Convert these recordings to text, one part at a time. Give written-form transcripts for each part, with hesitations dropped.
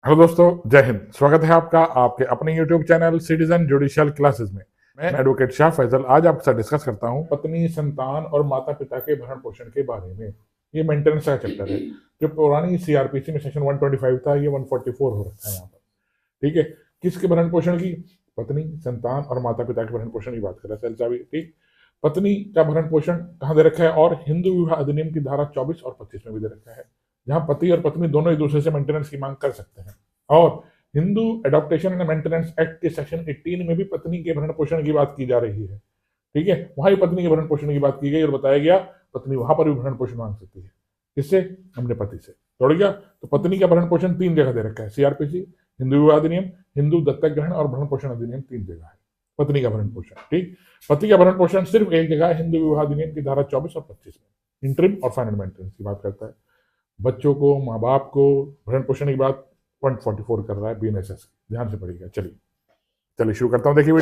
Hello दोस्तों, जय हिंद। स्वागत है आपका आपके अपने YouTube channel citizen judicial classes में। मैं एडवोकेट शाह फैजल आज आपके साथ डिस्कस करता हूं पत्नी, संतान और माता पिता के भरण पोषण के बारे में। ये मेंटेनेंस का चैप्टर है जो पुरानी सीआरपीसी में सेक्शन 125 था, ये 144 हो रखा है यहाँ पर। ठीक है, किसके भरण पोषण की? पत्नी, संतान और माता पिता के भरण पोषण की बात कर रहा है। ठीक, पत्नी का भरण पोषण कहाँ दे रखा है? और हिंदू विवाह अधिनियम की धारा 24 और 25 में भी दे रखा है, जहां पति और पत्नी दोनों एक दूसरे से मेंटेनेंस की मांग कर सकते हैं। और Hindu adaptation and maintenance act के सेक्शन 18 में भी पत्नी के भरण पोषण की बात की जा रही है। ठीक है, वहां भी पत्नी के भरण पोषण की बात की गई और बताया गया पत्नी वहां पर भी भरण पोषण मांग सकती है। किससे? अपने पति से। तोड़ गया। तो पत्नी का भरण पोषण 3 जगह दे रखा है, सीआरपीसी, हिंदू विवाह अधिनियम, हिंदू दत्तक ग्रहण और भरण पोषण अधिनियम, 3 जगह है पत्नी का भरण पोषण। ठीक, पति का भरण पोषण सिर्फ एक जगह है, हिंदू विवाह अधिनियम की धारा 24 और 25 में इंटरिम और फाइनल मेंटेनेंस की बात करता है। बच्चों को, माँ बाप को भरण पोषण की बात 144 कर रहा है बीएनएसएस। ध्यान से पढ़िएगा। चलिए शुरू करता हूँ। देखिए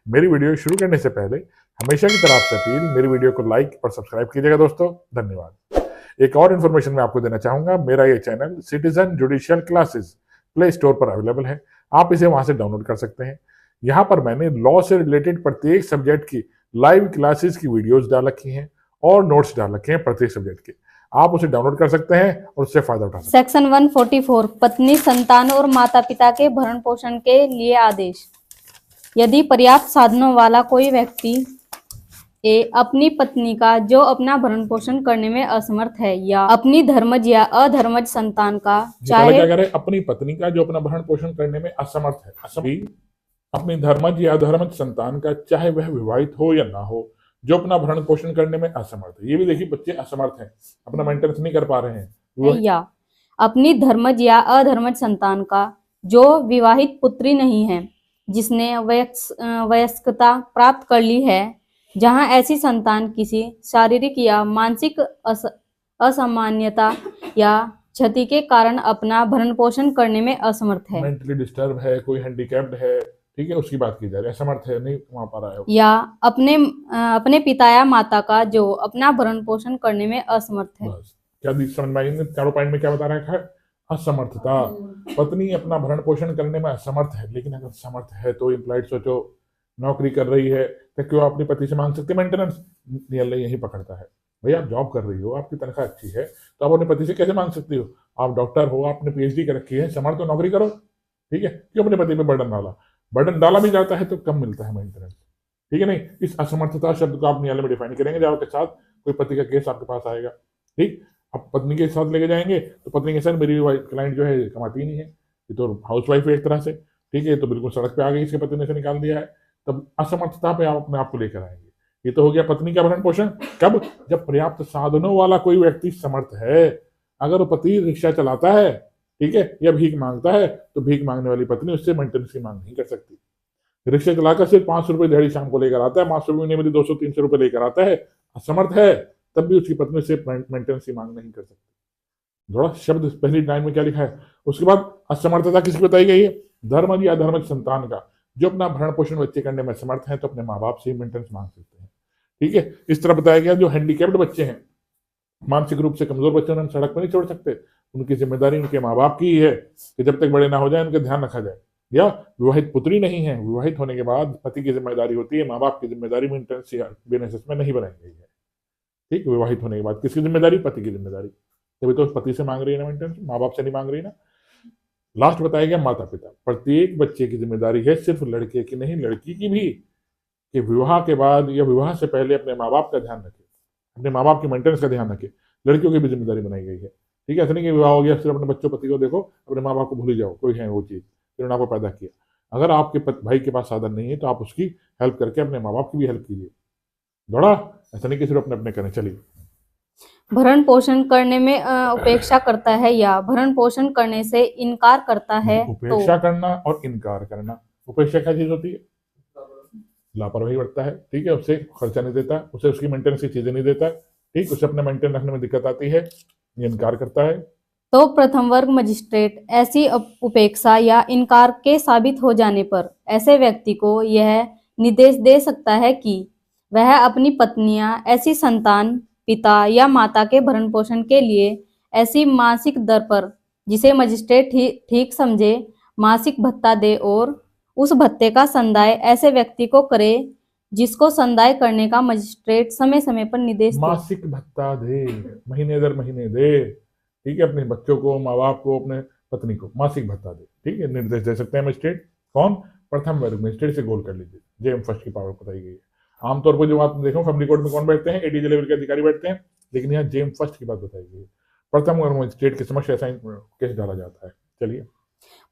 मेरी वीडियो शुरू करने से पहले हमेशा की तरह आपसे अपील, मेरी वीडियो को लाइक और सब्सक्राइब कीजिएगा दोस्तों। धन्यवाद। एक और इन्फॉर्मेशन मैं आपको देना चाहूंगा, मेरा ये channel citizen judicial classes play store पर अवेलेबल है, आप इसे वहां से डाउनलोड कर सकते हैं। यहाँ पर मैंने लॉ से रिलेटेड प्रत्येक सब्जेक्ट की लाइव क्लासेस की वीडियोज डाल रखी हैं और नोट्स डाल रखे हैं प्रत्येक सब्जेक्ट के। आप उसे डाउनलोड कर सकते हैं और उससे फायदा उठा सकते हैं। सेक्शन 144 पत्नी, संतान और माता पिता के भरण पोषण के लिए आदेश। यदि पर्याप्त साधनों वाला कोई व्यक्ति अपनी पत्नी का जो अपना भरण पोषण करने में असमर्थ है, या अपनी धर्मज या अधर्मज संतान का, चाहे क्या करे, अपनी पत्नी का जो अपना भरण पोषण करने में असमर्थ है, अपनी धर्मज या अधर्मज संतान का, चाहे वह विवाहित हो या ना हो, जो अपना भरण पोषण करने में असमर्थ है। ये भी देखिए, बच्चे असमर्थ हैं, अपना मेंटेनेंस नहीं कर पा रहे हैं। या अपनी धर्मज या अधर्मज संतान का जो विवाहित पुत्री नहीं है, जिसने वयस्कता प्राप्त कर ली है, जहां ऐसी संतान किसी शारीरिक या मानसिक असामान्यता या क्षति के कारण अपना भरण पोषण करने में असमर्थ है। मेंटली डिस्टर्ब है, कोई हैंडीकैप्ड है, ठीक है, उसकी बात की जा रही है। असमर्थ है, नहीं वहां पर आया, या अपने पिता या माता का जो अपना भरण पोषण करने में असमर्थ है। क्या समझ में आई? चारों पॉइंट में क्या बता रहा है? असमर्थता। पत्नी अपना भरण पोषण करने में असमर्थ है, लेकिन अगर समर्थ है तो इम्प्लाइड सोचो, नौकरी कर रही है तो क्यों अपने पति से मांग सकते मेंटेनेंस? नियम यही पकड़ता है। भैया आप जॉब कर रही हो, आपकी तनख्वाह अच्छी है, तो आप अपने पति से कैसे मांग सकती हो? आप डॉक्टर हो, आपने पीएचडी कर रखी है, समर्थ तो नौकरी करो। ठीक है, क्यों अपने पति पे बर्डन डाला भी जाता है तो कम मिलता है मेंटेनेंस। ठीक है, नहीं, इस असमर्थता शब्द को आप न्यायालय में डिफाइन करेंगे जब आपके साथ कोई पति का केस आपके पास आएगा। ठीक, आप पत्नी के साथ लेके जाएंगे तो पत्नी के साथ मेरी क्लाइंट जो है कमाती नहीं है, ये तो हाउस वाइफ है एक तरह से। ठीक है, तो बिल्कुल सड़क पे आ गई, इसके पति ने से निकाल दिया है, तब असमर्थता पे आप अपने आप को लेकर आएंगे। ये तो हो गया पत्नी का भरण पोषण। कब? जब पर्याप्त साधनों वाला कोई व्यक्ति समर्थ है। अगर वो पति रिक्शा चलाता है, ठीक है, या भीख मांगता है, तो भीख मांगने वाली पत्नी उससे मेंटेनेंस की मांग नहीं कर सकती। रिक्शा चलाकर सिर्फ 500 रुपये दिहाड़ी शाम को लेकर आता है, 500 रुपये नहीं, 200-300 रुपये लेकर आता है, असमर्थ है, तब भी उसकी पत्नी से मेंटेनेंस की मांग नहीं कर सकती। थोड़ा शब्द पहली लाइन में क्या लिखा है, उसके बाद असमर्थता किसकी बताई गई है? धर्मज या अधर्मज संतान का, जो अपना भरण पोषण बच्चे करने में समर्थ है तो अपने माँ बाप से ही मेंटेनेंस मांग सकते हैं। ठीक है, इस तरह बताया गया। जो हैंडीकैप्ड बच्चे हैं, मानसिक रूप से कमजोर बच्चे, उन्हें सड़क पर नहीं छोड़ सकते, उनकी जिम्मेदारी उनके माँ बाप की ही है कि जब तक बड़े ना हो जाए उनका ध्यान रखा जाए। या विवाहित पुत्री नहीं है, विवाहित होने के बाद पति की जिम्मेदारी होती है, माँ बाप की जिम्मेदारी मेंटेनेंस बीएनएसएस में नहीं बनाई गई है। ठीक, विवाहित होने के बाद किसकी जिम्मेदारी? पति की जिम्मेदारी। तभी तो पति से मांग रही है ना मेंटेनेंस, माँ बाप से नहीं मांग रही ना। लास्ट बताया गया माता पिता। प्रत्येक बच्चे की जिम्मेदारी है, सिर्फ लड़के की नहीं, लड़की की भी, कि विवाह के बाद या विवाह से पहले अपने माँ बाप का ध्यान रखे, अपने माँ बाप की मेंटेनेंस का ध्यान रखे। लड़कियों की भी जिम्मेदारी बनाई गई है। ठीक है, ऐसा नहीं कि विवाह हो गया सिर्फ अपने बच्चों पति को देखो, अपने माँ बाप को भूल ही जाओ, कोई है वो चीज़ जिन्होंने आपको पैदा किया। अगर आपके भाई के पास साधन नहीं है तो आप उसकी हेल्प करके अपने माँ बाप की भी हेल्प कीजिए। थोड़ा ऐसा नहीं कि सिर्फ अपने अपने करें। चलिए, भरण पोषण करने में उपेक्षा करता है या भरण पोषण करने से इनकार करता है। उपेक्षा करना और इनकार करना। उपेक्षा क्या चीज होती है? लापरवाही बरतता है। ठीक है, उससे खर्चा नहीं देता, उसे उसकी मेंटेनेंस की चीजें नहीं देता, ठीक, उसे अपने मेंटेन रखने में दिक्कत आती है, ये इनकार करता है। तो प्रथम वर्ग मजिस्ट्रेट ऐसी उपेक्षा या इनकार के साबित हो जाने पर ऐसे व्यक्ति को यह निर्देश दे सकता है कि वह अपनी पत्नियां, ऐसी संतान, पिता या माता के भरण पोषण के लिए ऐसी मासिक दर पर जिसे मजिस्ट्रेट ठीक समझे मासिक भत्ता दे और उस भत्ते का संदाय ऐसे व्यक्ति को करे जिसको संदाय करने का मजिस्ट्रेट समय समय पर निर्देश दे। मासिक भत्ता दे, महीने दर महीने दे, ठीक है, अपने बच्चों को, माँ बाप को, अपने पत्नी को मासिक भत्ता दे, ठीक है, निर्देश दे सकते हैं मजिस्ट्रेट। कौन? प्रथम वर्ग मजिस्ट्रेट से गोल कर लीजिए, जेएम फर्स्ट की पावर बताई गई है। आमतौर पर जो बात देखो फैमिली कोर्ट में कौन बैठते हैं? एडीजे लेवल के अधिकारी बैठते हैं, लेकिन यहाँ जेएम फर्स्ट की बात बताई गई है। प्रथम वर्ग मजिस्ट्रेट के समक्ष ऐसा केस डाला जाता है। चलिए,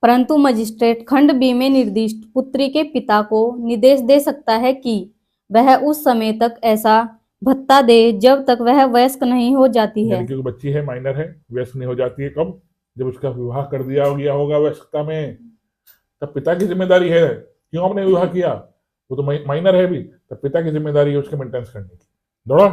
परंतु मजिस्ट्रेट खंड बी में निर्दिष्ट पुत्री के पिता को निर्देश दे सकता है कि वह उस समय तक ऐसा भत्ता दे जब तक वह वयस्क नहीं हो जाती है। यानी कि बच्ची है, माइनर है, वयस्क नहीं हो जाती है। कब? जब उसका विवाह कर दिया गया होगा वयस्कता में, तब पिता की जिम्मेदारी है। क्यों आपने विवाह किया? वो तो माइनर है भी, तब पिता की जिम्मेदारी है उसके मेंटेनेंस करने की। दौड़ा।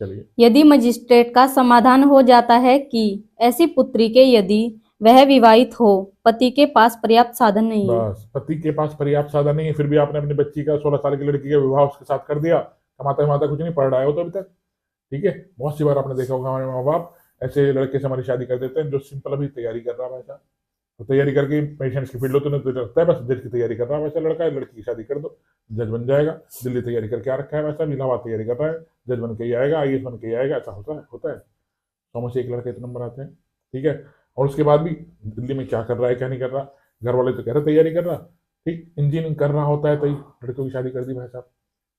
चलिए, यदि मजिस्ट्रेट का समाधान हो जाता है कि ऐसी पुत्री के यदि वह विवाहित हो, पति के पास पर्याप्त साधन नहीं है, बस पति के पास पर्याप्त साधन नहीं है, फिर भी आपने अपनी बच्ची का 16 साल की लड़की का विवाह उसके साथ कर दिया, कमाता कमाता कुछ नहीं, पढ़ रहा है वो तो अभी तक, ठीक है। बहुत सी बार आपने देखा होगा हमारे माँ बाप ऐसे लड़के से हमारी शादी कर देते हैं जो सिंपल अभी तैयारी कर रहा है वैसा, तो तैयारी करके पेशेंट्स की फील्ड हो तो नहीं तो लगता है बस जज की तैयारी कर रहा है वैसा लड़का है, लड़की की शादी कर दो जज बन जाएगा। दिल्ली तैयारी करके आ रखा है वैसा, इलाहाबाद तैयारी कर रहा है, जज बन के ही आएगा, आईएएस बन के ही आएगा। ऐसा होता है 100 में से एक लड़के इतने नंबर आते हैं, ठीक है। और उसके बाद भी दिल्ली में क्या कर रहा है क्या नहीं कर रहा, घर वाले तो कह रहे तैयारी कर रहा, ठीक, इंजीनियरिंग कर रहा होता है, तो लड़कों की शादी कर दी भाई साहब,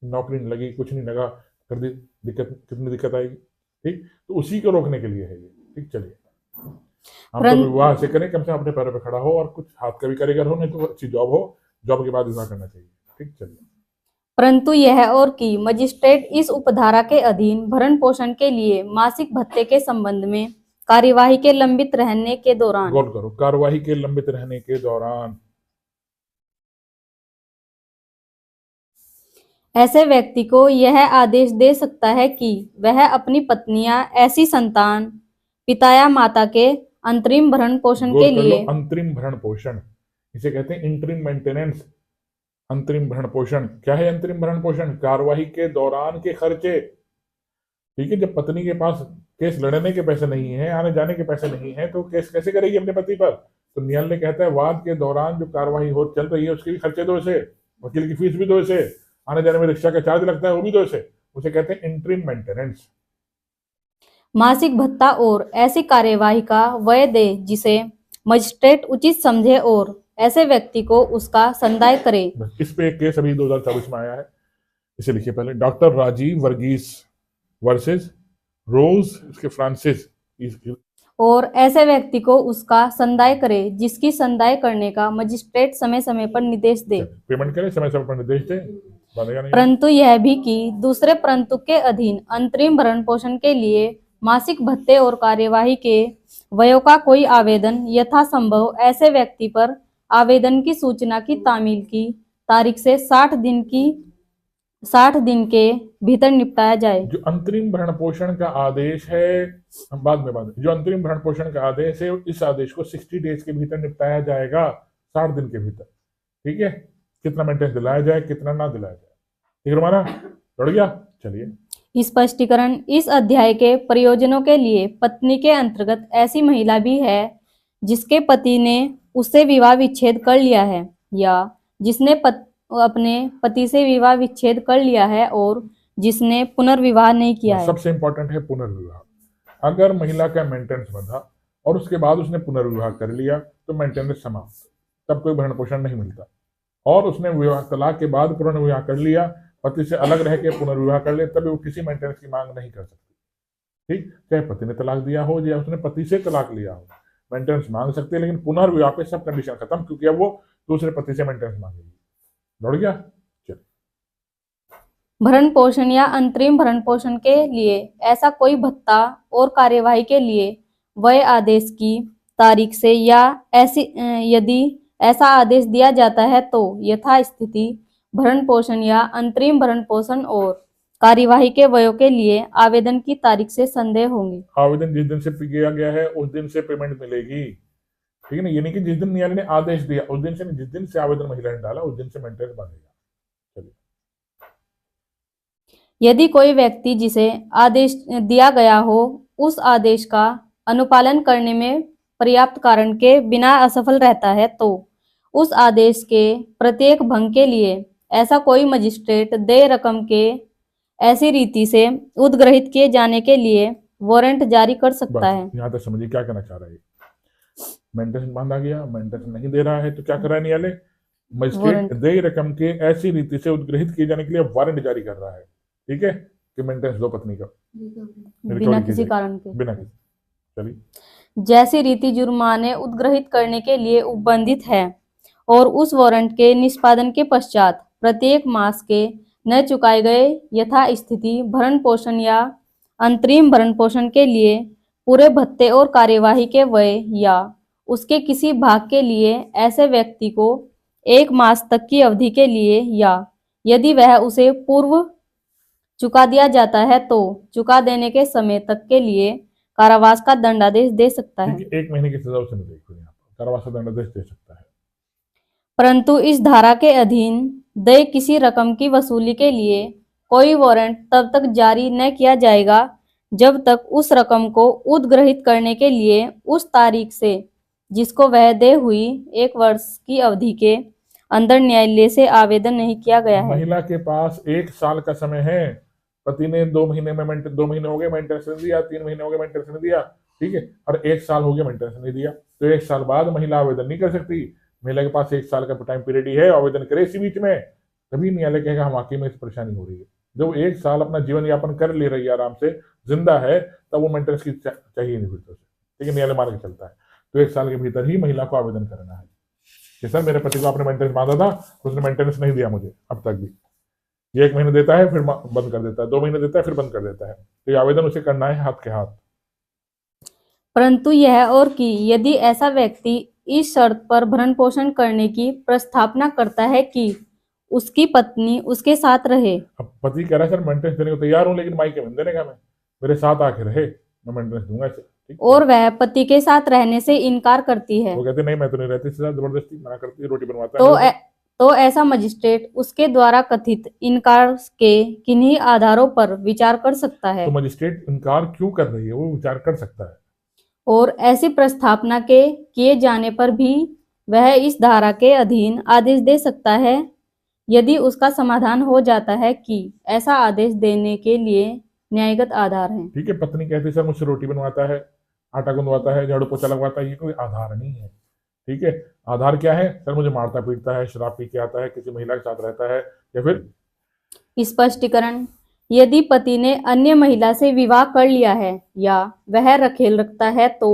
नौकरी नहीं लगी, कुछ नहीं लगा, कर दी, दिक्कत, कितनी दिक्कत आएगी, ठीक। तो उसी को रोकने के लिए है ये, ठीक। चलिए, हम तो विवाह से करें, कम से कम अपने पैरों पे खड़ा हो और कुछ हाथ का भी कारीगर हो, नहीं तो अच्छी जॉब हो, जॉब के बाद विवाह करना चाहिए, ठीक। चलिए, परंतु यह और कि मजिस्ट्रेट इस उपधारा के अधीन भरण पोषण के लिए मासिक भत्ते के संबंध में कार्यवाही के लंबित रहने के दौरान, गौर करो, कार्यवाही के लंबित रहने के दौरान ऐसे व्यक्ति को यह आदेश दे सकता है कि वह अपनी पत्नी या ऐसी संतान, पिता या माता के अंतरिम भरण पोषण के गोल कर लो, लिए, अंतरिम भरण पोषण, इसे कहते हैं इंटरिम मेंटेनेंस। अंतरिम भरण पोषण क्या है? अंतरिम भरण पोषण कार्यवाही के दौरान के खर्चे, ठीक है। जब पत्नी के पास केस लड़ने के पैसे नहीं है, आने जाने के पैसे नहीं है, तो केस कैसे करेगी अपने पति पर? तो न्यायालय कहता है वाद के दौरान जो कार्यवाही हो चल रही है उसके भी खर्चे दो इसे, वकील की फीस भी दो इसे, आने जाने में रिक्शा का चार्ज लगता है वो भी दो इसे, उसे कहते हैं इंटरिम मेंटेनेंस। मासिक भत्ता और ऐसी कार्यवाही का व्यय दे जिसे मजिस्ट्रेट उचित समझे और ऐसे व्यक्ति को उसका संदाय करे। इस पे एक केस अभी 2024 में आया है, इसे लिखिए पहले, डॉक्टर राजीव वर्गीस वर्सेस रोज इसके फ्रांसिस, और ऐसे व्यक्ति को उसका संदाय करे जिसकी संदाय करने का मजिस्ट्रेट समय समय पर निर्देश दे। पेमेंट करे, समय समय पर निर्देश दे, बनेगा नहीं। परंतु यह भी कि दूसरे परंतु के अधीन अंतरिम भरण पोषण के लिए मासिक भत्ते और कार्यवाही के व्ययों का कोई आवेदन यथासंभव ऐसे व्यक्ति पर आवेदन की सूचना की तामील की तारीख से 60 दिन के भीतर निपटाया जाए। जो अंतरिम भरण पोषण का आदेश है, हम बाद में जो अंतरिम भरण पोषण का आदेश है, इस आदेश को 60 डेज के भीतर निपटाया जाएगा, 60 दिन के भीतर, ठीक है। कितना मेंटेनेंस दिलाया जाए, कितना ना दिलाया जाए, ठीक है। हमारा बढ़ गया। चलिए, स्पष्टीकरण, इस अध्याय के प्रयोजनों के लिए पत्नी के अंतर्गत ऐसी महिला भी है जिसके पति ने उससे विवाह विच्छेद कर लिया है या जिसने अपने पति से विवाह विच्छेद कर लिया है और जिसने पुनर्विवाह नहीं किया है। सबसे इंपॉर्टेंट है पुनर्विवाह। अगर महिला का मेंटेनेंस बंधा और उसके बाद उसने पुनर्विवाह कर लिया तो मेंटेनेंस समाप्त, तब कोई भरण पोषण नहीं मिलता। और उसने विवाह तलाक के बाद पुनर्विवाह कर लिया, पति से अलग रह के पुनर्विवाह कर ले, तभी वो किसी मेंटेनेंस की मांग नहीं कर सकती, ठीक। चाहे पति ने तलाक दिया हो या उसने पति से तलाक लिया हो, मेंटेनेंस मांग सकते हैं, लेकिन पुनर्विवाह पे सब कंडीशन खत्म, क्योंकि अब वो दूसरे पति से मेंटेनेंस मांगेगी। दौड़ गया। भरण पोषण या अंतरिम भरण पोषण के लिए ऐसा कोई भत्ता और कार्यवाही के लिए व्यय आदेश की तारीख से या ऐसी यदि ऐसा आदेश दिया जाता है तो यथास्थिति भरण पोषण या अंतरिम भरण पोषण और कार्यवाही के व्ययों के लिए आवेदन की तारीख से संदेह होंगे। आवेदन जिस दिन से किया गया है उस दिन से पेमेंट मिलेगी, ठीक है ना। ये नहीं कि जिस दिन न्यायालय ने आदेश दिया उस दिन से, जिस दिन से आवेदन महिला ने डाला उस दिन से मेंटेनेंस बनेगा। यदि कोई व्यक्ति जिसे आदेश दिया गया हो उस आदेश का अनुपालन करने में पर्याप्त कारण के बिना असफल रहता है तो उस आदेश के प्रत्येक भंग के लिए ऐसा कोई मजिस्ट्रेट देय रकम के ऐसी रीति से उद्ग्रहित किए जाने के लिए वारंट जारी कर सकता है। बस यहाँ तक समझिए क्या कहना चाह रहा है। मेंटेनेंस बांधा गया, मेंटेनेंस नहीं दे रहा है तो क्या कर रहा है न्यायालय, मजिस्ट्रेट वारंट देय रकम के ऐसी रीति से उद्ग्रहित किए जाने के लिए वारंट जारी कर रहा है, ठीक है, कि मेंटेनेंस दो पत्नी का बिना रिकवरी की किसी जाएगी, कारण के बिना किसी। चलिए जैसी रीति जुर्माने उद्ग्रहित करने के लिए उपबंधित है और उस वारंट के निष्पादन के पश्चात प्रत्येक मास के न चुकाए गए यथास्थिति भरण पोषण या अंतरिम भरण पोषण के लिए पूरे भत्ते और कार्यवाही के व्यय या उसके किसी भाग के लिए ऐसे व्यक्ति को 1 मास तक की अवधि के लिए या यदि वह उसे पूर्व चुका दिया जाता है तो चुका देने के समय तक के लिए कारावास का दंडादेश दे सकता है। ठीक है, 1 महीने की सजा उसे मिलेगी, यहाँ पर कारावास का दंडादेश दे सकता है। परंतु इस धारा के अधीन देय किसी रकम की वसूली के लिए कोई वारंट तब तक जारी न किया जाएगा जब तक उस रकम को उद्ग्रहित करने के लिए उस तारीख से जिसको वह देय हुई 1 वर्ष की अवधि के अंदर न्यायालय से आवेदन नहीं किया गया है। महिला के पास 1 साल का समय है, पति ने 2 महीने में 2 महीने हो गए मेंटेनेंस नहीं दिया, 3 महीने हो गए मेंटेनेंस नहीं दिया, ठीक है, और 1 साल हो गया मेंटेनेंस नहीं दिया, तो 1 साल बाद महिला आवेदन नहीं कर सकती। महिला के पास 1 साल का टाइम पीरियड ही है, आवेदन करे इसी बीच में, तभी न्यायालय कहेगा हम वाकई में परेशानी हो रही है। जब 1 साल अपना जीवन यापन कर ले रही है, आराम से जिंदा है, तब वो मेंटेनेंस की चाहिए नहीं फिर तो, ठीक है, न्यायालय मान के चलता है। तो 1 साल के भीतर ही महिला को आवेदन करना है कि सर मेरे पति को आपने मेंटेनेंस बांधा था, उसने मेंटेनेंस नहीं दिया मुझे अब तक भी। ये 1 महीने देता है फिर बंद कर देता है, 2 महीने देता है फिर बंद कर देता है, तो ये आवेदन उसे करना है हाथ के हाथ। परंतु यह और कि यदि ऐसा व्यक्ति इस शर्त पर भरण पोषण करने की प्रस्तावना करता है कि उसकी पत्नी उसके साथ रहे। अब पति कह रहा है सर मेंटेनेंस देने को तैयार हूँ, लेकिन मायके में देने का, मैं मेरे साथ आके रहे, मैं मेंटेनेंस दूंगा इसे, ठीक। और वह पति के साथ रहने से इनकार करती है वो कहते नहीं मैं तो नहीं रहती, इसके साथ जबरदस्ती मना करती है, रोटी बनवाता तो है। तो ऐसा मजिस्ट्रेट उसके द्वारा कथित इनकार के किन्हीं आधारों पर विचार कर सकता है। तो मजिस्ट्रेट इनकार क्यों कर रही है, वो विचार कर सकता है। और ऐसी प्रस्तावना के किए जाने पर भी वह इस धारा के अधीन आदेश दे सकता है यदि उसका समाधान हो जाता है कि ऐसा आदेश देने के लिए न्यायगत आधार है। ठीक है, पत्नी कहती है सर मुझसे रोटी बनवाता है, आटा गुंदवाता है, झाड़ू पोछा लगवाता है, ये कोई आधार नहीं है, ठीक है। आधार क्या है, सर मुझे मारता पीटता है, शराब पी के आता है, किसी महिला के साथ रहता है, या फिर स्पष्टीकरण, यदि पति ने अन्य महिला से विवाह कर लिया है या वह रखेल रखता है तो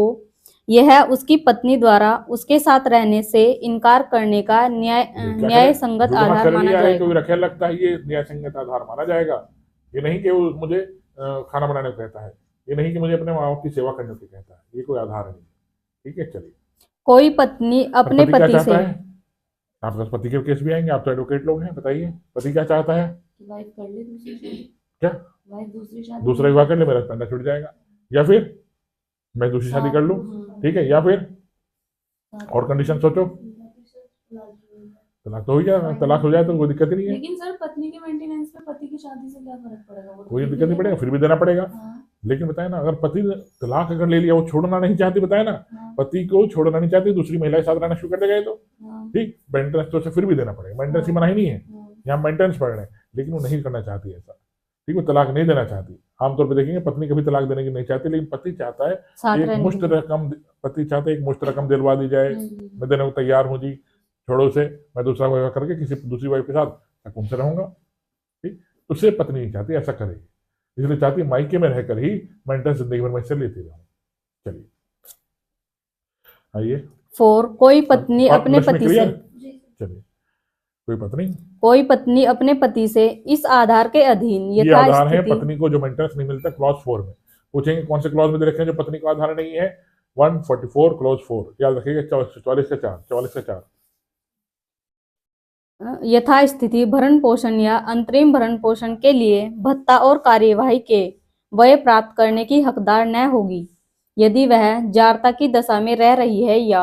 यह उसकी पत्नी द्वारा उसके साथ रहने से इनकार करने का न्याय संगत आधार माना जाएगा। कोई रखेल लगता है, ये न्याय संगत आधार माना जाएगा। ये नहीं कि वो मुझे खाना बनाने को कहता है, ये नहीं कि मुझे अपने माँ बाप की सेवा करने को कहता है, ये कोई आधार नहीं, ठीक है। चलिए, कोई पत्नी अपने पति से, आपके पास पति के केस भी आएंगे, आप तो एडवोकेट लोग हैं, बताइए पति क्या चाहता है, वाइफ कर ले दूसरी शादी, क्या वाइफ दूसरी शादी, दूसरा विवाह कर ले, मेरा पंडा छूट जाएगा, या फिर मैं दूसरी शादी कर लूं, ठीक है, या फिर और कंडीशन सोचो, तलाक तो हो जाए, तलाक हो जाए तो कोई दिक्कत ही नहीं है। लेकिन सर पत्नी के मेंटेनेंस पे पति की शादी से क्या फर्क पड़ेगा, वो तो कोई फिर भी दिक्कत नहीं पड़ेगा, फिर भी देना पड़ेगा। हाँ, लेकिन बताए ना, अगर पति ने तलाक अगर ले लिया, वो छोड़ना नहीं चाहती, बताए ना, हाँ, पति को छोड़ना नहीं चाहती, दूसरी महिला के साथ रहना शुरू कर देगा ये तो, हाँ, ठीक, मेंटेनेंस तो उसे फिर भी देना पड़ेगा, मेंटेनेंस की मनाही नहीं है, हाँ, यहाँ मेंटेनेंस पड़ रहे हैं, लेकिन वो नहीं करना चाहती ऐसा, ठीक, वो तलाक नहीं देना चाहती। आमतौर पर देखेंगे पत्नी कभी तलाक देने की नहीं चाहती, लेकिन पति चाहता है साथ एक रहने मुश्त के लिए। रकम, पति चाहते हैं एक मुश्त रकम दिलवा दी जाए, हम्म, मैं देने को तैयार हूँ जी, छोड़ो उसे, मैं दूसरा विवाह करके किसी दूसरी वाइफ के साथ उनसे रहूंगा, ठीक, उससे पत्नी नहीं चाहती ऐसा करेगी, इसलिए चाहती मायके में रहकर ही मेंटेनेंस जिंदगी भर में से लेती रहूं। चलिए आइए, 4 कोई पत्नी अपने लक्ष्मी पति क्लियर? से, चलिए, कोई पत्नी अपने पति से इस आधार के अधीन ये आधार है, यथास्थिति पत्नी को जो मेंटेनेंस नहीं मिलता, क्लॉज 4 में पूछेंगे कौन से क्लॉज में दे रखे हैं जो पत्नी को आधार नहीं है, 144 क्लॉज 4, याद रखिएगा, 44 का 4 यथास्थिति भरण पोषण या अंतरिम भरण पोषण के लिए भत्ता और कार्यवाही के व्यय प्राप्त करने की हकदार न होगी यदि वह जारता की दशा में रह रही है या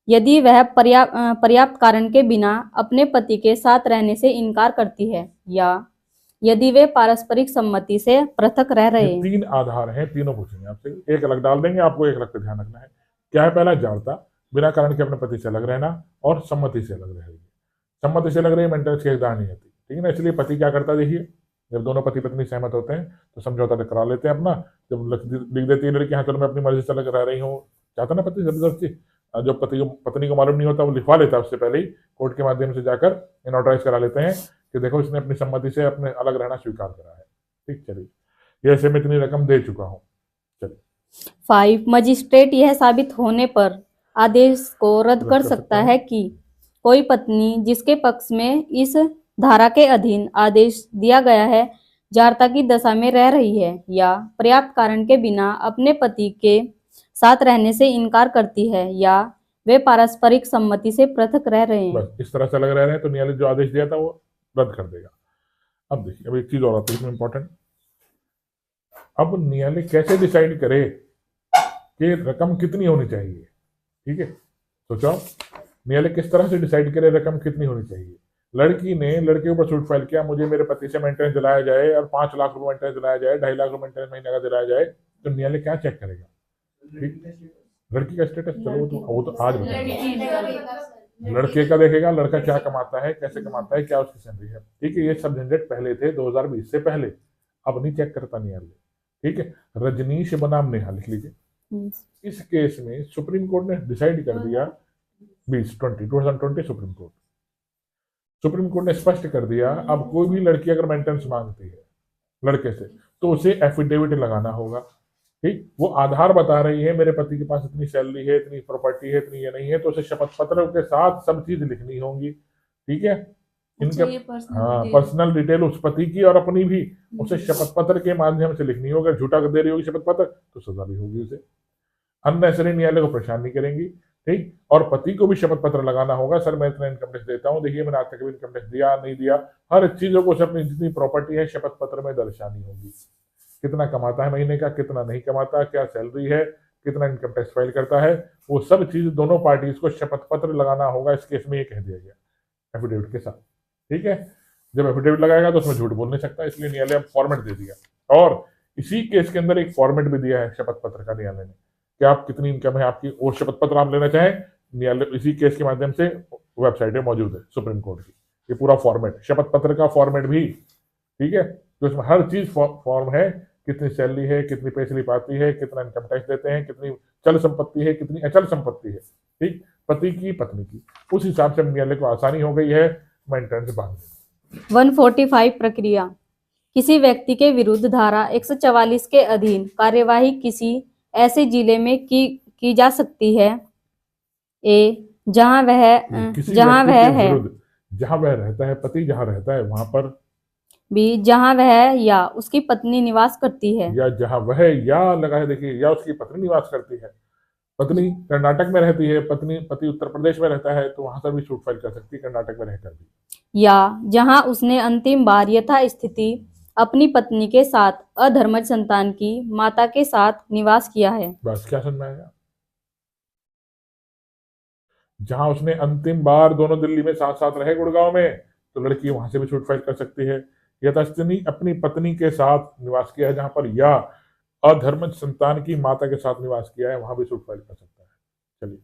यदि वह पर्याप्त कारण के बिना अपने पति के साथ रहने से इनकार करती है या यदि वे पारस्परिक सम्मति से पृथक रह रहे ये हैं। 3 आधार हैं, तीनों पूछेंगे आपसे, एक अलग डाल देंगे, आपको एक अलग पे ध्यान रखना है। क्या है पहला? जाड़ता, बिना कारण के अपने पति से अलग रहना और सम्मति से अलग रहेगी। सम्मति से अलग रही, मेंटेनेंस की हकदार नहीं होती, ठीक है ना। इसलिए पति क्या करता है, देखिए, जब दोनों पति पत्नी सहमत होते हैं तो समझौता करा लेते हैं अपना। जब लिख देती है लड़की, हाँ चलो मैं अपनी मर्जी से अलग रह रही हूँ, चाहता ना पति जबरदस्ती, जो पत्नी को मालूम नहीं होता वो लिखवा लेता है उससे पहले ही, कोर्ट के माध्यम से जाकर नोटराइज करा लेते हैं कि देखो इसने अपनी सम्मति से अपने अलग रहना स्वीकार करा है। ठीक, चलिए, ये ऐसे में इतनी रकम दे चुका हूँ। चलिए 5 मजिस्ट्रेट यह साबित होने पर आदेश को रद्द कर सकता है कि कोई पत्नी जिसके पक्ष में इस धारा के अधीन आदेश दिया गया है जारता की दशा में रह रही है या पर्याप्त कारण के बिना अपने पति के साथ रहने से इनकार करती है या वे पारस्परिक सम्मति से पृथक रह रहे हैं। बस इस तरह से अलग रह रहे हैं तो न्यायालय जो आदेश दिया था वो रद्द कर देगा। अब देखिए, अब एक चीज और आती है इसमें इंपॉर्टेंट। अब न्यायालय कैसे डिसाइड करे कि रकम कितनी होनी चाहिए? ठीक है, सोचो न्यायालय किस तरह से डिसाइड करे रकम कितनी होनी चाहिए। लड़की ने लड़के के ऊपर सूट फाइल किया, मुझे मेरे पति से मेंटेनेंस दिलाया जाए और 5 लाख रुपए मेंटेनेंस दिलाया जाए, 2.5 लाख रुपए मेंटेनेंस महीने का दिलाया जाए, तो न्यायालय क्या चेक करेगा? ठीक, लड़की का स्टेटस, चलो वो तो आज बताएगा। लड़के का देखेगा, लड़का क्या कमाता है, कैसे कमाता है, क्या उसकी सैलरी है। ठीक है, ये सब झंझट पहले थे 2020 से पहले, अब नहीं चेक करता न्यायालय। ठीक है, रजनीश बनाम नेहा लिख लीजिए। इस केस में सुप्रीम कोर्ट ने डिसाइड कर दिया, 2020 सुप्रीम कोर्ट ने स्पष्ट कर दिया, अब कोई भी लड़की अगर मेंटेनेंस मांगती है लड़के से तो उसे एफिडेविट लगाना होगा। ठीक, वो आधार बता रही है मेरे पति के पास इतनी सैलरी है, इतनी प्रॉपर्टी है, इतनी ये नहीं है, तो उसे शपथ पत्र के साथ सब चीज लिखनी होंगी। ठीक है, इनके हाँ पर्सनल डिटेल उस पति की और अपनी भी उसे शपथ पत्र के माध्यम से लिखनी होगी। झूठा दे रही होगी शपथ पत्र तो सजा भी होगी उसे। अननेसेसरी न्यायालय को परेशान नहीं करेंगी। ठीक, और पति को भी शपथ पत्र लगाना होगा, सर मैं इतना इनकम टैक्स देता हूँ, देखिए मैंने आज तक भी इनकम टैक्स दिया नहीं दिया, हर चीजों को अपनी जितनी प्रॉपर्टी है शपथ पत्र में दर्शानी होगी। कितना कमाता है महीने का, कितना नहीं कमाता, क्या सैलरी है, कितना इनकम टैक्स फाइल करता है, वो सब चीज दोनों पार्टीज को शपथ पत्र लगाना होगा। इस केस में ये कह दिया गया एफिडेविट के साथ। ठीक है, जब एफिडेविट लगाएगा तो उसमें झूठ बोल नहीं सकता, इसलिए न्यायालय फॉर्मेट दे दिया। और इसी केस के अंदर एक फॉर्मेट भी दिया है शपथ पत्र का न्यायालय ने कि आप कितनी इनकम है आपकी, और शपथ पत्र आप लेना चाहें न्यायालय इसी केस के माध्यम से वेबसाइट में मौजूद है सुप्रीम कोर्ट की, ये पूरा फॉर्मेट शपथ पत्र का फॉर्मेट भी। ठीक है, तो इसमें हर चीज फॉर्म है, कितनी सैलरी है, कितनी पे स्लिप आती है, कितना इनकम टैक्स देते हैं, कितनी चल संपत्ति है, कितनी अचल संपत्ति है। ठीक, पति की पत्नी की, उस हिसाब से न्यायालय को आसानी हो गई है मेंटेनेंस बांधने। 145 प्रक्रिया। किसी व्यक्ति के विरुद्ध धारा 144 के अधीन कार्यवाही किसी ऐसे जिले में की जा सकती है ए जहां वह रहता है पति, जहां रहता है वहां पर। बी जहां वह या उसकी पत्नी निवास करती है, या जहां वह या लगा है, देखिए, या उसकी पत्नी निवास करती है। पत्नी कर्नाटक में रहती है, पति उत्तर प्रदेश में रहता है, तो वहां से भी सूट फाइल कर सकती है कर्नाटक में रहकर भी। या जहां उसने अंतिम बार यथास्थिति अपनी पत्नी के साथ अधर्मज संतान की माता के साथ निवास किया है। बस क्या समझ में आएगा? जहां उसने अंतिम बार दोनों दिल्ली में साथ साथ रहे गुड़गांव में, तो लड़की वहां से भी सूट फाइल कर सकती है। यथास्थिति अपनी पत्नी के साथ निवास किया है जहां पर, या अधर्मज संतान की माता के साथ निवास किया है, वहां भी सूट फाइल कर सकता है। चलिए,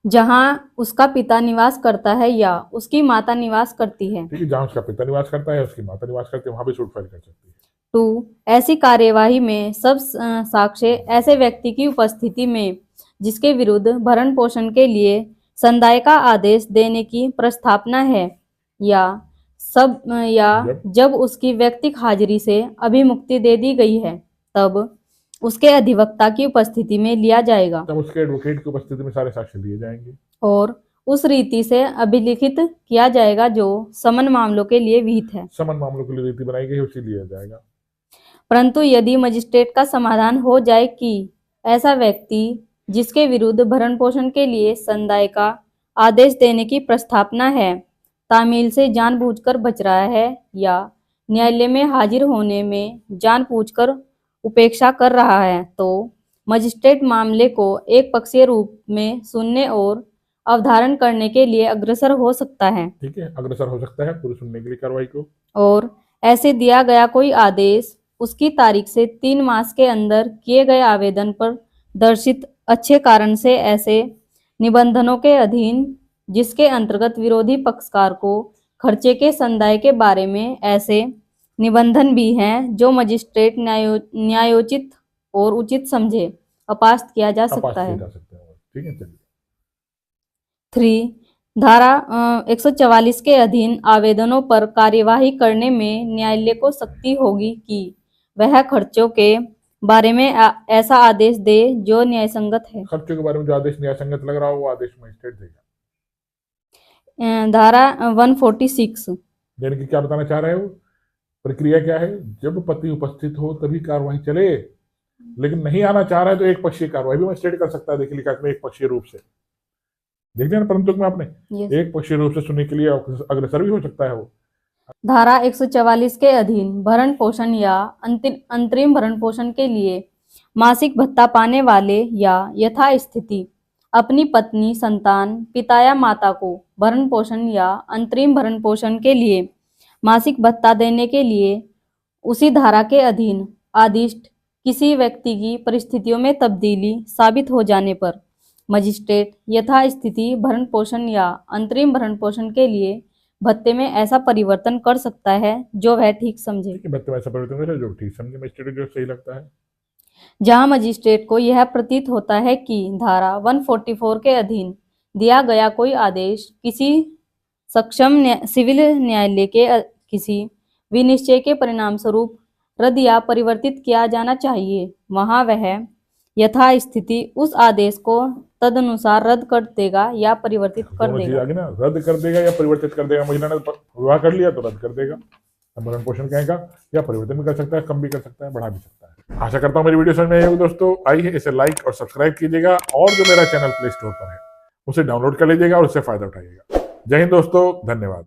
जहां उसका पिता निवास करता है या उसकी माता निवास करती है। ठीक है, जहां उसका पिता निवास करता है, उसकी माता निवास करती है, वहां भी सूट फाइल कर सकती है। 2 ऐसी कार्यवाही में सब साक्ष्य ऐसे व्यक्ति की उपस्थिति में जिसके विरुद्ध भरण पोषण के लिए संदाय का आदेश देने की प्रस्तावना है या जब उसकी व्यक्तिगत हाजिरी से अभिमुक्ति दे दी गई है तब उसके अधिवक्ता की उपस्थिति में लिया जाएगा, तब उसके एडवोकेट की उपस्थिति में सारे साक्ष्य लिए जाएंगे और उस रीति से अभिलिखित किया जाएगा जो समन मामलों के लिए विहित है। समन मामलों के लिए रीति बनाई गई, उसी लिया जाएगा। परंतु यदि मजिस्ट्रेट का समाधान हो जाए कि ऐसा व्यक्ति जिसके विरुद्ध भरण पोषण के लिए संदाय का आदेश देने की प्रस्तावना है तामील से जानबूझकर बच रहा है या न्यायालय में हाजिर होने में जानबूझकर उपेक्षा कर रहा है, तो मजिस्ट्रेट मामले को एक पक्षीय रूप में सुनने और अवधारण करने के लिए अग्रसर हो सकता है। ठीक है, अग्रसर हो सकता है पूरी सुनने के लिए कार्रवाई को। और ऐसे दिया गया कोई आदेश उसकी तारीख से 3 मास के अंदर किए गए आवेदन पर दर्शित अच्छे कारण से ऐसे निबंधनों के अधीन जिसके अंतर्गत विरोधी पक्षकार को खर्चे के संदाय के बारे में ऐसे निबंधन भी हैं जो मजिस्ट्रेट न्यायोचित और उचित समझे अपास्त किया जा सकता है। ठीक है, चलिए। 3 धारा 144 के अधीन आवेदनों पर कार्यवाही करने में न्यायालय को सख्ती होगी कि वह खर्चों के बारे में ऐसा आदेश दे जो न्यायसंगत है। खर्चों के बारे में जो आदेश न्यायसंगत लग रहा हो वो आदेश मजिस्ट्रेट देगा। धारा 146 यानी कि क्या बताना चाह रहे हो, प्रक्रिया क्या है, जब पति उपस्थित हो तभी कार्रवाई चले, लेकिन नहीं आना चाह रहा है तो एक पक्षीय कार्रवाई भी मजिस्ट्रेट कर सकता है। देखिए लिखा है एक पक्षीय रूप से, देख लिया ना परंतु में आपने, एक पक्षीय रूप से सुनने के लिए अग्रसर भी हो सकता है वो। धारा 144 के अधीन भरण पोषण या अंतरिम भरण पोषण के लिए मासिक भत्ता पाने वाले या यथास्थिति अपनी पत्नी, संतान, पिता या माता को भरण पोषण या अंतरिम भरण पोषण के लिए मासिक भत्ता देने के लिए उसी धारा के अधीन आदिष्ट किसी व्यक्ति की परिस्थितियों में तब्दीली साबित हो जाने पर मजिस्ट्रेट यथास्थिति भरण पोषण या अंतरिम भरण पोषण के लिए भत्ते में ऐसा परिवर्तन कर सकता है जो वह ठीक समझे। भत्ते में ऐसा परिवर्तन करे जो ठीक समझे मजिस्ट्रेट, जो सही लगता है। जहां मजिस्ट्रेट को यह प्रतीत होता है कि धारा 144 के अधीन दिया गया कोई आदेश किसी सक्षम सिविल न्यायालय के किसी विनिश्चय के परिणाम स्वरूप रद्द या परिवर्तित किया जाना चाहिए, वहां वह यथास्थिति उस आदेश को तदनुसार रद्द कर देगा या परिवर्तित कर देगा। ना, रद्द कर देगा या परिवर्तित कर देगा। महिला ने विवाह कर लिया तो रद्द कर देगा, भरण पोषण कहेगा, या परिवर्तन भी कर सकता है, कम भी कर सकता है, बढ़ा भी सकता है। आशा करता हूँ मेरी वीडियो समझ में आई होगी दोस्तों। आइए इसे लाइक और सब्सक्राइब कीजिएगा और जो मेरा चैनल प्ले स्टोर पर है उसे डाउनलोड कर लीजिएगा और उससे फायदा उठाइएगा। जय हिंद दोस्तों, धन्यवाद।